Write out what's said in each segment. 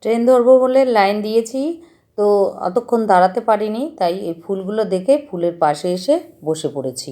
Train ধরবো বলে line দিয়েছি, তো অতক্ষণ দাঁড়াতে পারিনি, তাই এই ফুলগুলো দেখে ফুলের পাশে এসে বসে পড়েছি।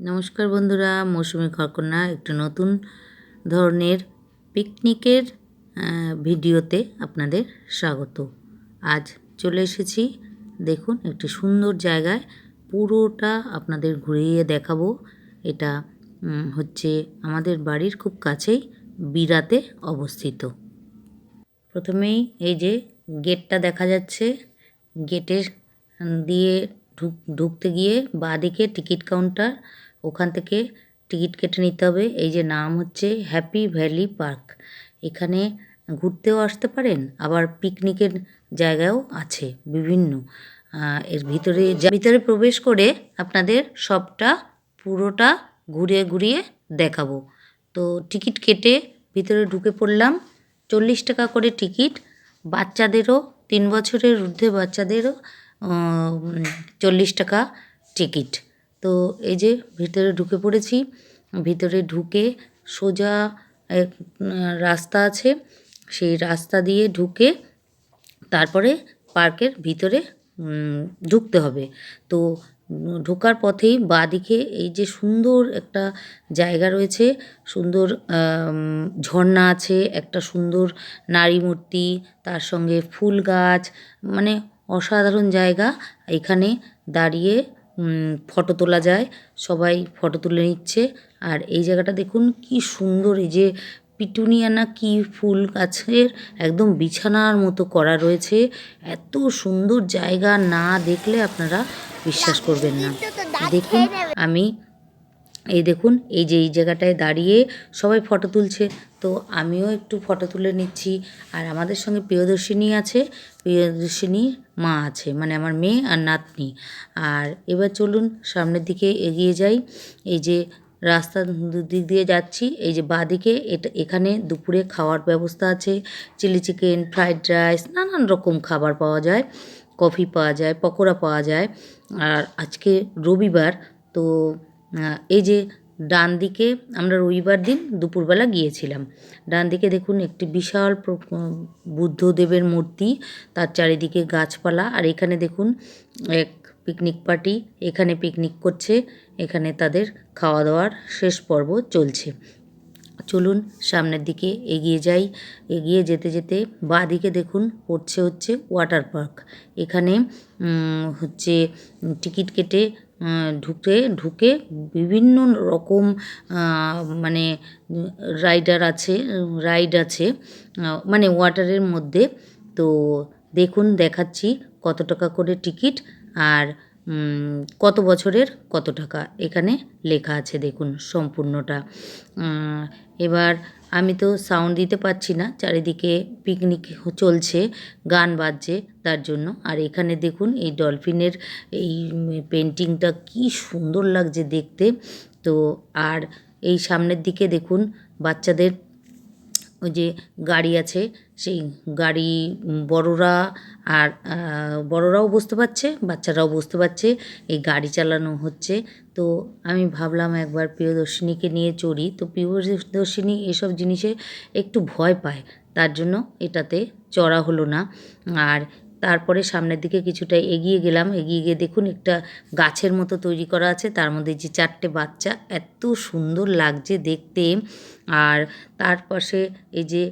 নমস্কার বন্ধুরা, মৌসুমি ঘরকন্যা একটু নতুন ধরনের পিকনিকের ভিডিওতে আপনাদের স্বাগত। আজ চলে এসেছি, দেখুন একটি সুন্দর জায়গায়, পুরোটা আপনাদের ঘুরিয়ে দেখাবো। এটা হচ্ছে আমাদের বাড়ির খুব কাছেই বিরাতে অবস্থিত। প্রথমেই এই যে গেটটা দেখা যাচ্ছে, গেটের দিয়ে ঢুকতে গিয়ে বাঁদিকে টিকিট কাউন্টার, ওখান থেকে টিকিট কেটে নিতে হবে। এই যে নাম হচ্ছে হ্যাপি ভ্যালি পার্ক। এখানে ঘুরতেও আসতে পারেন, আবার পিকনিকের জায়গাও আছে বিভিন্ন। এর ভিতরে প্রবেশ করে আপনাদের সবটা পুরোটা ঘুরিয়ে ঘুরিয়ে দেখাবো। তো টিকিট কেটে ভিতরে ঢুকে পড়লাম। 40 টাকা করে টিকিট, বাচ্চাদেরও 3 বছরের ঊর্ধ্বে বাচ্চাদেরও 40 টাকা টিকিট। তো এই যে ভিতরে ঢুকে পড়েছি। ভিতরে ঢুকে সোজা এক রাস্তা আছে, সেই রাস্তা দিয়ে ঢুকে তারপরে পার্কের ভিতরে ঢুকতে হবে। তো ঢোকার পথেই বাঁদিকে এই যে সুন্দর একটা জায়গা রয়েছে, সুন্দর ঝর্ণা আছে, একটা সুন্দর নারী মূর্তি, তার সঙ্গে ফুল গাছ, মানে অসাধারণ জায়গা। এখানে দাঁড়িয়ে ফটো তোলা যায়, সবাই ফটো তুলে নিচ্ছে। আর এই জায়গাটা দেখুন কি সুন্দর, এই যে পিটুনিয়া না কি ফুল গাছের একদম বিছানার মতো করা রয়েছে। এত সুন্দর জায়গা, না দেখলে আপনারা বিশ্বাস করবেন না। দেখুন আমি এই দেখুন এই যে এই জায়গাটায় দাঁড়িয়ে সবাই ফটো তুলছে, তো আমিও একটু ফটো তুলে নিচ্ছি। আর আমাদের সঙ্গে প্রিয়দর্শিনী আছে, প্রিয়দর্শিনীর মা আছে, মানে আমার মেয়ে আর নাতনি। আর এবার চলুন সামনের দিকে এগিয়ে যাই। এই যে রাস্তা দুদিক দিয়ে যাচ্ছি, এই যে বাঁদিকে এখানে দুপুরে খাওয়ার ব্যবস্থা আছে। চিলি চিকেন, ফ্রাইড রাইস, নানান রকম খাবার পাওয়া যায়, কফি পাওয়া যায়, পকোড়া পাওয়া যায়। আর আজকে রবিবার, তো এই যে ডান দিকে আমরা রবিবার দিন দুপুরবেলা গিয়েছিলাম। ডান দিকে দেখুন একটি বিশাল বুদ্ধদেবের মূর্তি, তার চারিদিকে গাছপালা। আর এখানে দেখুন এক পিকনিক পার্টি এখানে পিকনিক করছে, এখানে তাদের খাওয়া দাওয়ার শেষ পর্ব চলছে। চলুন সামনের দিকে এগিয়ে যাই। এগিয়ে যেতে যেতে বাঁদিকে দেখুন হচ্ছে ওয়াটার পার্ক। এখানে হচ্ছে টিকিট কেটে ঢুকে বিভিন্ন রকম মানে রাইড আছে, মানে ওয়াটারের মধ্যে। তো দেখুন দেখাচ্ছি কত টাকা করে টিকিট, আর কত বছরের কত টাকা এখানে লেখা আছে, দেখুন সম্পূর্ণটা। এবার আমি তো সাউন্ড দিতে পারছি না, চারিদিকে পিকনিক চলছে, গান বাজছে তার জন্য। আর এখানে দেখুন এই ডলফিনের এই পেন্টিংটা কি সুন্দর লাগছে দেখতে। তো আর এই সামনের দিকে দেখুন বাচ্চাদের ওই যে গাড়ি আছে, সেই গাড়ি বড়রা আর বড়রাও বসতে পারছে, বাচ্চারাও বসতে পারছে, এই গাড়ি চালানো হচ্ছে। তো আমি ভাবলাম একবার প্রিয়দর্শিনীকে নিয়ে চড়ি। তো প্রিয়দর্শিনী এসব জিনিসে একটু ভয় পায়, তার জন্য এটাতে চড়া হলো না। আর তারপরে সামনের দিকে কিছুটা এগিয়ে গেলাম, এগিয়ে গিয়ে দেখুন একটা গাছের মতো তৈরি করা আছে, তার মধ্যে যে 4টে বাচ্চা, এত সুন্দর লাগছে দেখতে। আর তার পাশে এই যে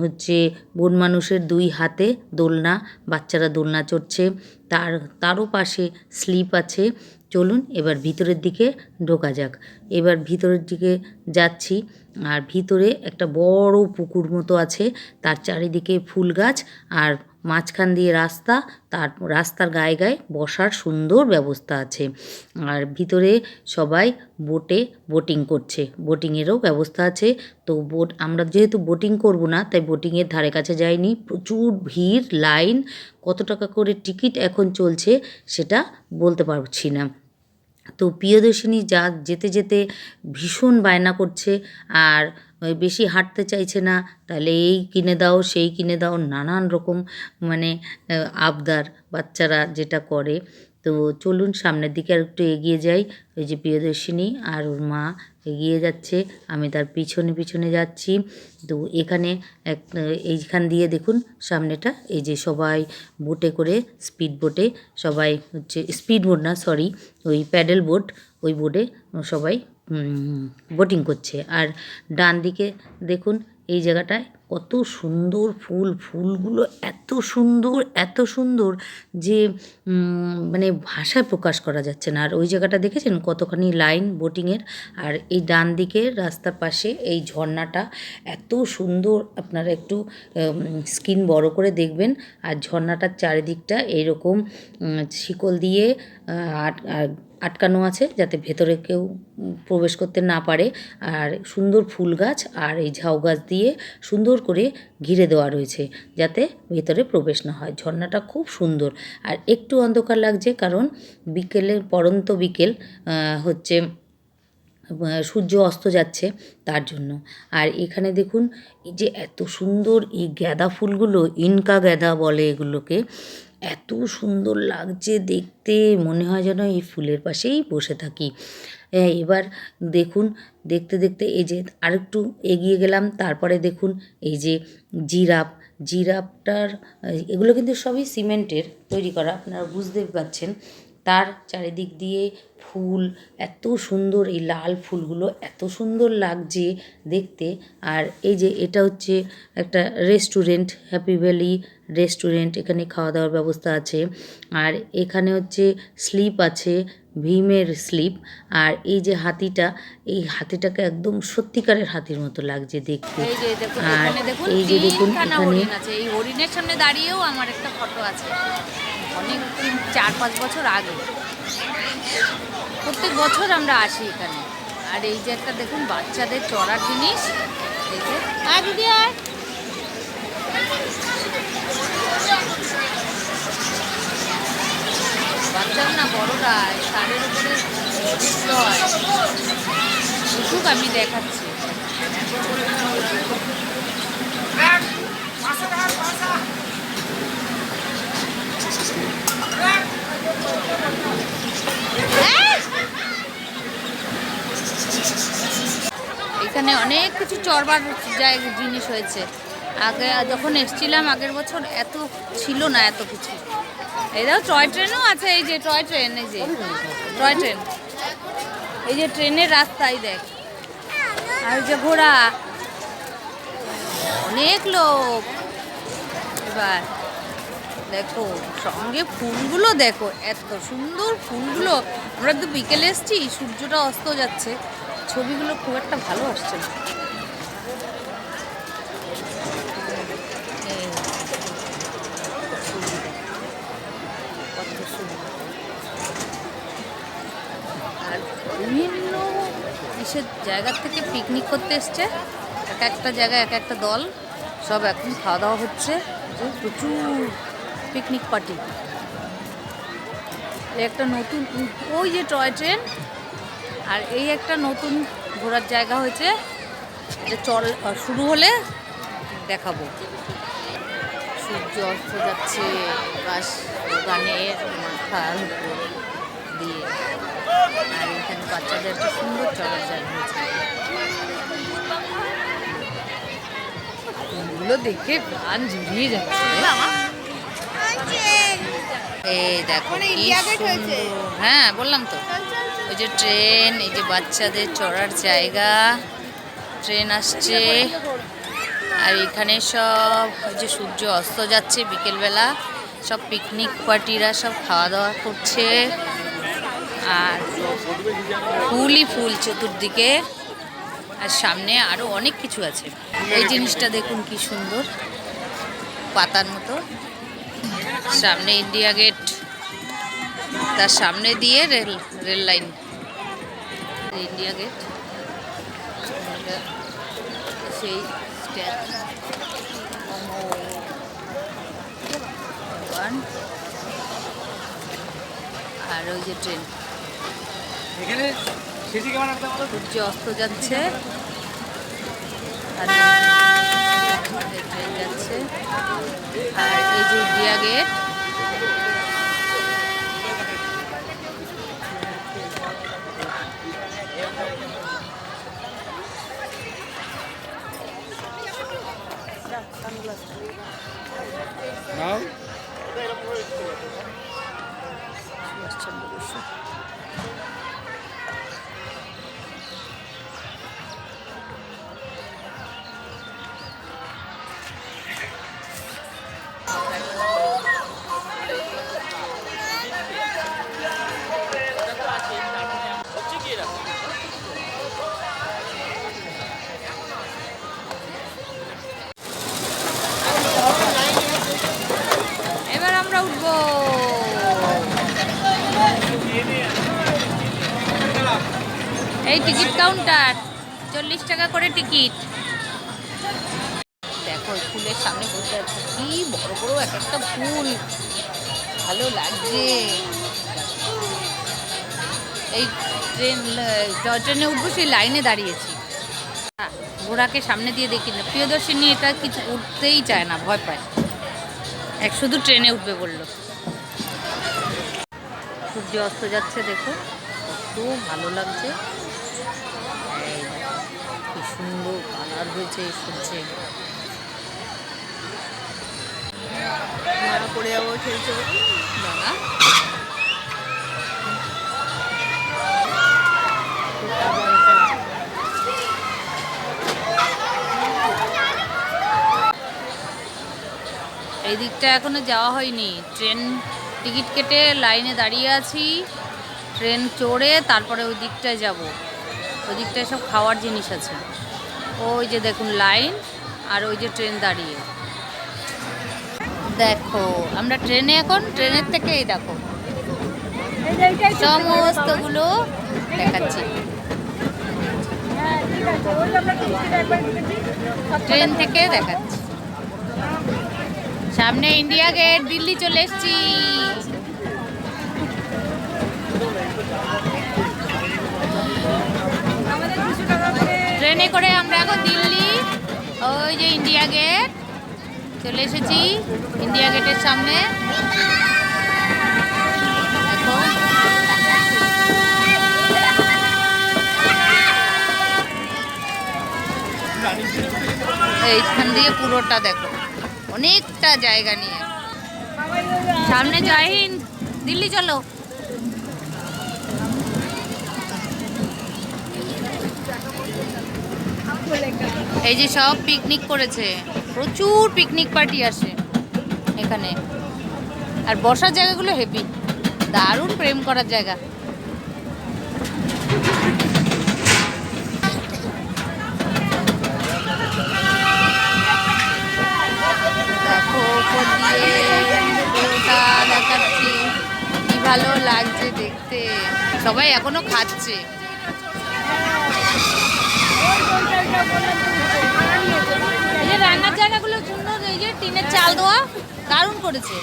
হচ্ছে বন মানুষের 2 হাতে দোলনা, বাচ্চারা দোলনা চড়ছে, তারও পাশে স্লিপ আছে। চলুন এবার ভিতরের দিকে ঢোকা যাক। এবার ভিতরের দিকে যাচ্ছি, আর ভিতরে একটা বড় পুকুর মতো আছে, তার চারিদিকে ফুল গাছ, আর মাঝখান দিয়ে রাস্তা, তার রাস্তার গায়ে গায়ে বসার সুন্দর ব্যবস্থা আছে। আর ভিতরে সবাই বোটিং করছে, বোটিংয়েরও ব্যবস্থা আছে। তো আমরা যেহেতু বোটিং করব না, তাই বোটিংয়ের ধারে কাছে যাইনি। প্রচুর ভিড়, লাইন, কত টাকা করে টিকিট এখন চলছে সেটা বলতে পারছি না। তো প্রিয়দর্শিনী যেতে যেতে ভীষণ বায়না করছে, আর বেশি হাঁটতে চাইছে না, তাহলে এই কিনে দাও সেই কিনে দাও, নানান রকম মানে আবদার বাচ্চারা যেটা করে। তো চলুন সামনের দিকে আর একটু এগিয়ে যাই। ওই যে প্রিয়দর্শিনী আর ওর মা এগিয়ে যাচ্ছে, আমি তার পিছনে পিছনে যাচ্ছি। তো এখানে এইখান দিয়ে দেখুন সামনেটা, এই যে সবাই বোটে করে, স্পিড বোটে সবাই হচ্ছে, স্পিড বোট না সরি, ওই প্যাডেল বোট, ওই বোটে সবাই বোটিং করছে। আর ডান দিকে দেখুন এই জায়গাটায় কত সুন্দর ফুলগুলো এত সুন্দর এত সুন্দর যে মানে ভাষায় প্রকাশ করা যাচ্ছে না। আর ওই জায়গাটা দেখেছেন কতখানি লাইন বোটিংয়ের। আর এই ডান দিকে রাস্তার পাশে এই ঝর্ণাটা এত সুন্দর, আপনারা একটু স্ক্রিন বড় করে দেখবেন। আর ঝর্ণাটার চারিদিকটা এইরকম শিকল দিয়ে আটকানো আছে, যাতে ভেতরে কেউ প্রবেশ করতে না পারে। আর সুন্দর ফুল গাছ আর এই ঝাউ গাছ দিয়ে সুন্দর করে ঘিরে দেওয়া রয়েছে, যাতে ভেতরে প্রবেশ না হয়। ঝর্ণাটা খুব সুন্দর। আর একটু অন্ধকার লাগছে, কারণ বিকেলের পড়ন্ত বিকেল হচ্ছে, সূর্য অস্ত যাচ্ছে তার জন্য। আর এখানে দেখুন এই যে এত সুন্দর এই গাঁদা ফুলগুলো, ইনকা গাঁদা বলে এগুলোকে, এত সুন্দর লাগছে দেখতে, মনে হয় যেন এই ফুলের পাশেই বসে থাকি। এবার দেখুন দেখতে দেখতে এই যে আরেকটু এগিয়ে গেলাম, তারপরে দেখুন এই যে জিরাফটার, এগুলো কিন্তু সবই সিমেন্টের তৈরি করা, আপনারা বুঝতে পারছেন। তার চারিদিক দিয়ে ফুল, এত সুন্দর এই লাল ফুলগুলো এত সুন্দর লাগছে দেখতে। আর এই যে এটা হচ্ছে একটা রেস্টুরেন্ট, হ্যাপি ভ্যালি রেস্টুরেন্ট, এখানে খাওয়া দাওয়ার ব্যবস্থা আছে। আর এখানে হচ্ছে স্লিপ আছে, ভীমের স্লিপ। আর এই যে হাতিটা, এই হাতিটাকে একদম সত্যিকারের হাতির মতো লাগছে দেখতে। আর এই যে দেখুন এখানে এই হরিণের সামনে দাঁড়িয়েও আমার একটা ফটো আছে, অনেক 4-5 বছর আগে। প্রত্যেক বছর আমরা আসি এখানে। আর এই যে একটা দেখুন বাচ্চাদের চড়ার জিনিস, এই যে দিদি আর বাচ্চারা না বড়রা তারের উপরে হয়, বুঝুক আমি দেখাচ্ছি। এখানে অনেক কিছু চড়বার জিনিস হয়েছে। আগে যখন এসেছিলাম আগের বছর এত ছিল না এত কিছু। এই দেখো টয় ট্রেনও আছে, এই যে টয় ট্রেন, এই যে টয় ট্রেন, এই যে ট্রেনের রাস্তায় দেখ। আর যে ঘোড়া, অনেক লোক। এবার দেখো সঙ্গে ফুলগুলো দেখো, এত সুন্দর ফুলগুলো। আমরা তো বিকেলে এসছি, সূর্যটা অস্ত যাচ্ছে, ছবিগুলো খুব একটা ভালো আসছে না। আর বিভিন্ন বিশেষ জায়গার থেকে পিকনিক করতে এসছে, এক একটা জায়গায় এক একটা দল, সব এখন খাওয়া দাওয়া হচ্ছে। প্রচুর পিকনিক পার্টি। একটা নতুন ওই যে টয় ট্রেন, আর এই একটা নতুন ঘোরার জায়গা হয়েছে, এটা শুরু হলে দেখাবো। সূর্য অস্ত যাচ্ছে বাস গানের মাথার উপর দিয়ে। আর এখানে বাচ্চাদের একটা সুন্দর চলার জায়গা হয়েছে। ফুলগুলো দেখে প্রাণ জুড়িয়ে যাচ্ছে। এই দেখো হ্যাঁ বললাম তো, ওই যে ট্রেন, এই যে বাচ্চাদের চড়ার জায়গা, ট্রেন আসছে। আর এখানে সব ওই যে সূর্য অস্ত যাচ্ছে বিকেলবেলা, সব পিকনিক পার্টিরা সব খাওয়া দাওয়া করছে। আর ফুলই ফুল চতুর্দিকে। আর সামনে আরও অনেক কিছু আছে। এই জিনিসটা দেখুন কি সুন্দর, পাতার মতো। সামনে ইন্ডিয়া গেট, তার সামনে দিয়ে রেল লাইন, ইন্ডিয়া গেট, সেই আর ওই যে ট্রেন, সূর্য অস্ত যাচ্ছে আর ট্রেন যাচ্ছে। আর এই যে ইন্ডিয়া গেট, নাও এবার আমরা উঠবো। এই টিকিট কাউন্টার, 40 টাকা করে টিকিট। দেখো ফুলের সামনে বসে আছে, কি বড় বড় এক একটা ফুল, ভালো লাগছে। এই ট্রেনে উঠবো, সেই লাইনে দাঁড়িয়েছি। ঘোড়াকে সামনে দিয়ে দেখি না, প্রিয়দর্শিনী এটা কিছু উঠতেই চায় না, ভয় পায়, শুধু ট্রেনে উঠবে বললো। সূর্য অস্ত যাচ্ছে, দেখো কত ভালো লাগছে, কি সুন্দর কালার হয়েছে এই সূর্যে। পড়ে যাবো, খেলছে দাদা। এই দিকটা এখনো যাওয়া হয়নি, ট্রেন টিকিট কেটে লাইনে দাঁড়িয়ে আছি, ট্রেন চড়ে তারপরে ওই দিকটায় যাব। ওই দিকটায় সব খাওয়ার জিনিস আছে, ওই যে দেখুন লাইন, আর ওই যে ট্রেন দাঁড়িয়ে। দেখো আমরা ট্রেনে, এখন ট্রেনের থেকে এই দেখো সমস্তগুলো দেখাচ্ছি, ট্রেন থেকে দেখাচ্ছি। সামনে ইন্ডিয়া গেট, দিল্লি চলে এসছি। ট্রেনে করে আমরা এখন দিল্লি, ওই যে ইন্ডিয়া গেট চলে এসেছি, ইন্ডিয়া গেটের সামনে। দেখো এইখান দিয়ে পুরোটা দেখো, অনেকটা জায়গা নিয়ে। সামনে জয় হিন্দ, দিল্লি চলো। এই যে সব পিকনিক করেছে, প্রচুর পিকনিক পার্টি আসে এখানে, আর বসার জায়গাগুলো হেভি, দারুণ প্রেম করার জায়গা। দেখো উপর দিয়ে ভিউটা দেখাচ্ছি, কি ভালো লাগছে দেখতে, সবাই এখনো খাচ্ছে। এই যে রান্নার জায়গাগুলো সুন্দর, এই যে টিনের চাল দেওয়া, দারুণ করেছে।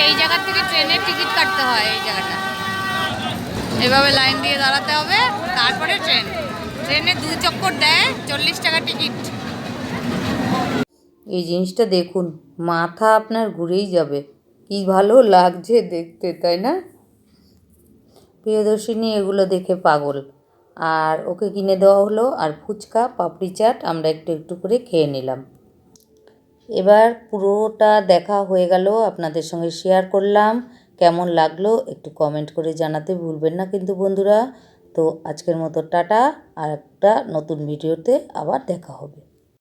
এই জায়গা থেকে ট্রেনের টিকিট কাটতে হয়, এই জায়গাটা এভাবে লাইন দিয়ে দাঁড়াতে হবে, তারপরে ট্রেনে 2 চক্কর দেয়, 40 টাকা টিকিট। এই জিনিসটা দেখুন, মাথা আপনার ঘুরেই যাবে, কি ভালো লাগছে দেখতে, তাই না? প্রিয়দর্শিনী এগুলো দেখে পাগল, আর ওকে কিনে দেওয়া হলো, আর ফুচকা পাপড়ি চাট আমরা একটু একটু করে খেয়ে নিলাম। এবার পুরোটা দেখা হয়ে গেল, আপনাদের সঙ্গে শেয়ার করলাম। কেমন লাগলো একটু কমেন্ট করে জানাতে ভুলবেন না কিন্তু বন্ধুরা। তো আজকের মতো টাটা, আর একটা নতুন ভিডিওতে আবার দেখা হবে।